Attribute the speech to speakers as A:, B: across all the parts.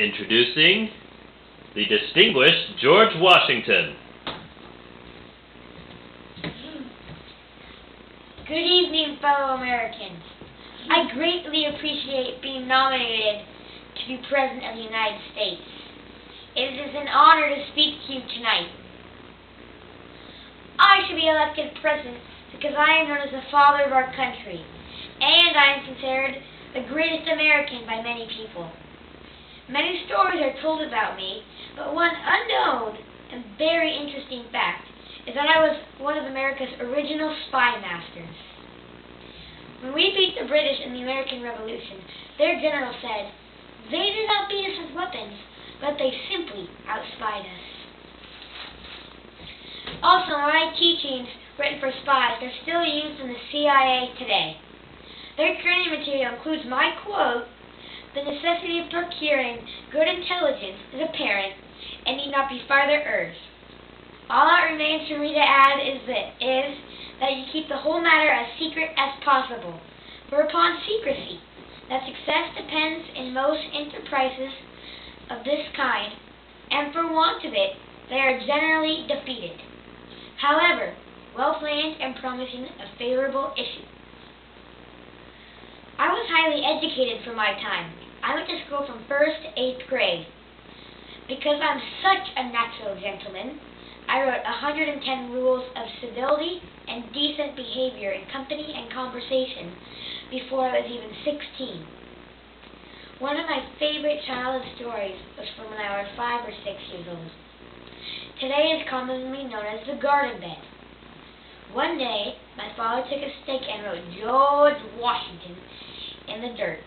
A: Introducing the distinguished George Washington.
B: Good evening, fellow Americans. I greatly appreciate being nominated to be President of the United States. It is an honor to speak to you tonight. I should be elected President because I am known as the father of our country, and I am considered the greatest American by many people. Many stories are told about me, but one unknown and very interesting fact is that I was one of America's original spy masters. When we beat the British in the American Revolution, their general said, "They did not beat us with weapons, but they simply outspied us." Also, my teachings written for spies are still used in the CIA today. Their training material includes my quote, "The necessity of procuring good intelligence is apparent and need not be farther urged. All that remains for me to add is that you keep the whole matter as secret as possible, for upon secrecy, that success depends in most enterprises of this kind, and for want of it, they are generally defeated. However, well planned and promising a favorable issue." I was highly educated for my time. I went to school from 1st to 8th grade. Because I'm such a natural gentleman, I wrote 110 rules of civility and decent behavior in company and conversation before I was even 16. One of my favorite childhood stories was from when I was 5 or 6 years old. Today is commonly known as the garden bed. One day, my father took a stick and wrote George Washington in the dirt.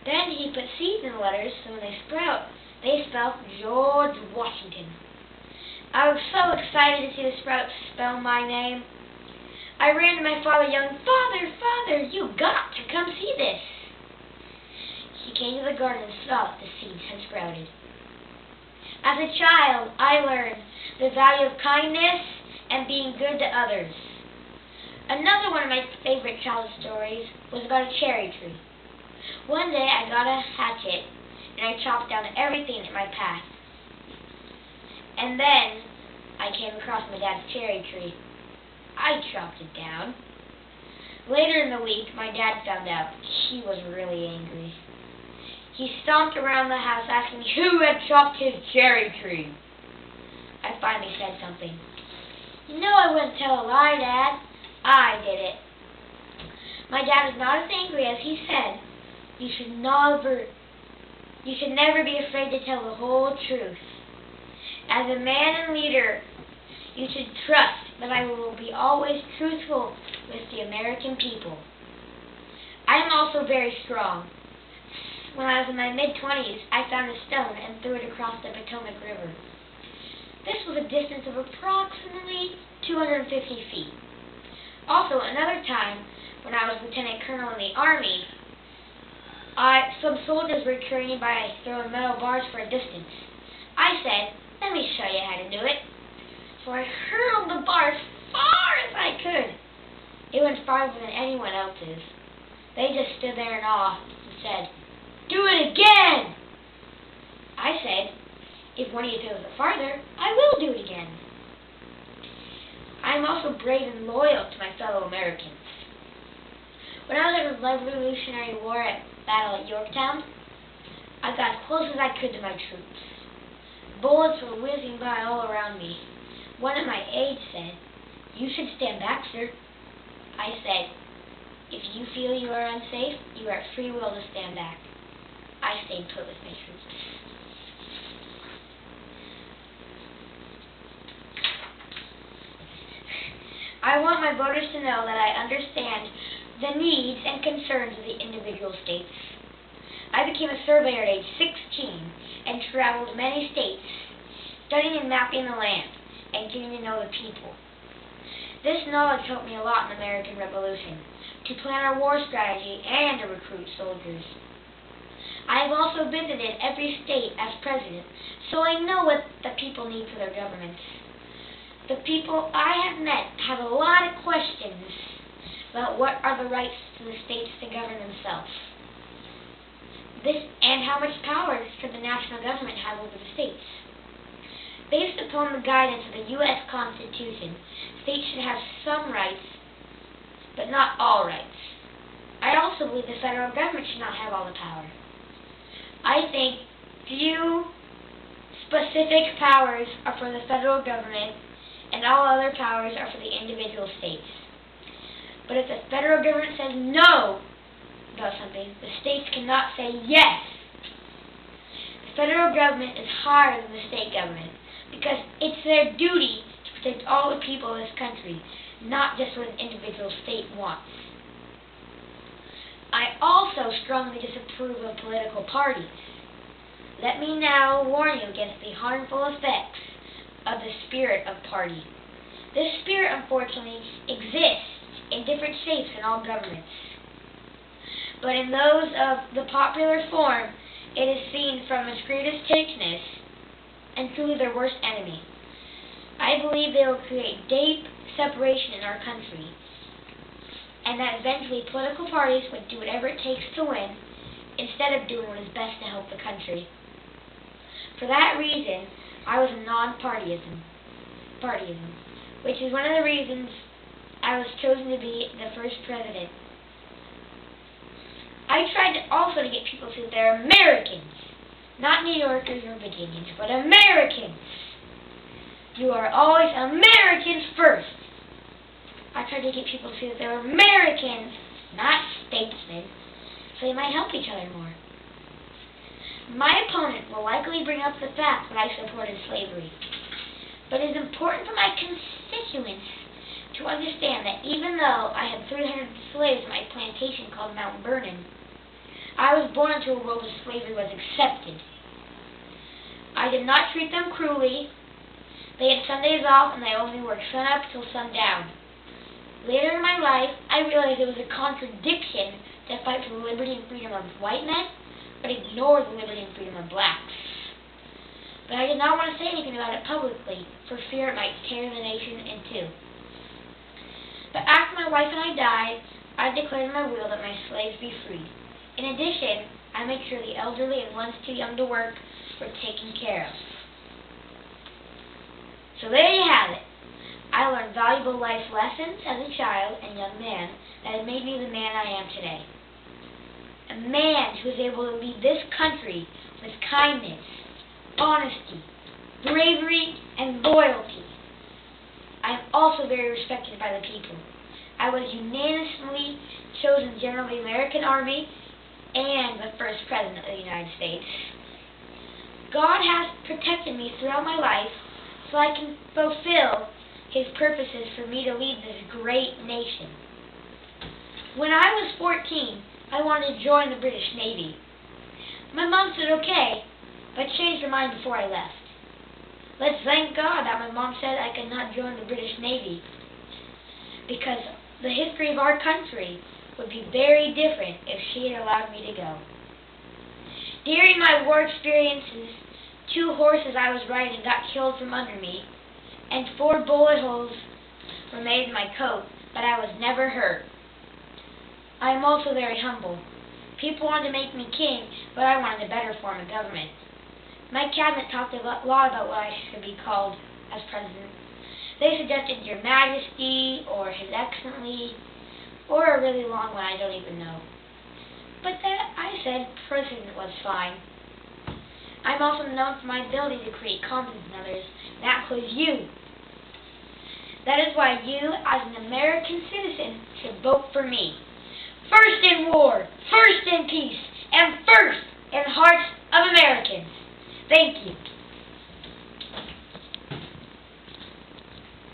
B: Then he put seeds in the letters so when they sprout, they spell George Washington. I was so excited to see the sprouts spell my name. I ran to my father yelling, Father, you got to come see this." He came to the garden and saw that the seeds had sprouted. As a child, I learned the value of kindness and being good to others. Another one of my favorite childhood stories was about a cherry tree. One day I got a hatchet and I chopped down everything in my path. And then I came across my dad's cherry tree. I chopped it down. Later in the week, my dad found out. He was really angry. He stomped around the house asking me who had chopped his cherry tree. I finally said something. "You know I wouldn't tell a lie, Dad. I did it." My dad was not as angry as he said, You should never be afraid to tell the whole truth. As a man and leader, you should trust that I will be always truthful with the American people. I am also very strong. When I was in my mid-20s, I found a stone and threw it across the Potomac River. This was a distance of approximately 250 feet. Also, another time, when I was lieutenant colonel in the Army, some soldiers were training by throwing metal bars for a distance. I said, "Let me show you how to do it." So I hurled the bar as far as I could. It went farther than anyone else's. They just stood there in awe and said, "Do it again!" I said, "If one of you throws it farther, I will do it again." I am also brave and loyal to my fellow Americans. When I was in the Revolutionary War battle at Yorktown, I got as close as I could to my troops. Bullets were whizzing by all around me. One of my aides said, "You should stand back, sir." I said, "If you feel you are unsafe, you are at free will to stand back." I stayed put with my troops. I want my voters to know that I understand the needs and concerns of the individual states. I became a surveyor at age 16 and traveled many states, studying and mapping the land and getting to know the people. This knowledge helped me a lot in the American Revolution, to plan our war strategy and to recruit soldiers. I have also visited every state as president, so I know what the people need for their governments. The people I have met have a lot of questions about what are the rights to the states to govern themselves. And how much power should the national government have over the states? Based upon the guidance of the U.S. Constitution, states should have some rights, but not all rights. I also believe the federal government should not have all the power. I think few specific powers are for the federal government, and all other powers are for the individual states. But if the federal government says no about something, the states cannot say yes. The federal government is higher than the state government because it's their duty to protect all the people of this country, not just what an individual state wants. I also strongly disapprove of political parties. Let me now warn you against the harmful effects of the spirit of party. This spirit, unfortunately, exists in different shapes in all governments. But in those of the popular form, it is seen from its greatest thickness and truly their worst enemy. I believe they will create deep separation in our country, and that eventually political parties would do whatever it takes to win, instead of doing what is best to help the country. For that reason, I was non-partyism, which is one of the reasons I was chosen to be the first president. I tried also to get people to say they're Americans, not New Yorkers or Virginians, but Americans. You are always Americans first. I tried to get people to say that they're Americans, not statesmen, so they might help each other more. My opponent will likely bring up the fact that I supported slavery, but it is important for my constituents to understand that even though I had 300 slaves in my plantation called Mount Vernon, I was born into a world where slavery was accepted. I did not treat them cruelly. They had Sundays off and they only worked sun up till sundown. Later in my life, I realized it was a contradiction to fight for the liberty and freedom of white men, but ignore the liberty and freedom of blacks. But I did not want to say anything about it publicly, for fear it might tear the nation in two. But after my wife and I died, I declared in my will that my slaves be freed. In addition, I made sure the elderly and ones too young to work were taken care of. So there you have it. I learned valuable life lessons as a child and young man that have made me the man I am today. A man who is able to lead this country with kindness, honesty, bravery, and loyalty. I am also very respected by the people. I was unanimously chosen General of the American Army and the first President of the United States. God has protected me throughout my life so I can fulfill His purposes for me to lead this great nation. When I was 14, I wanted to join the British Navy. My mom said okay, but changed her mind before I left. Let's thank God that my mom said I could not join the British Navy, because the history of our country would be very different if she had allowed me to go. During my war experiences, 2 horses I was riding got killed from under me, and 4 bullet holes were made in my coat, but I was never hurt. I am also very humble. People wanted to make me king, but I wanted a better form of government. My cabinet talked a lot about what I should be called as president. They suggested Your Majesty, or His Excellency, or a really long one I don't even know. But I said president was fine. I'm also known for my ability to create confidence in others. That includes you. That is why you, as an American citizen, should vote for me. First in war, first in peace, and first in the hearts of Americans. Thank you.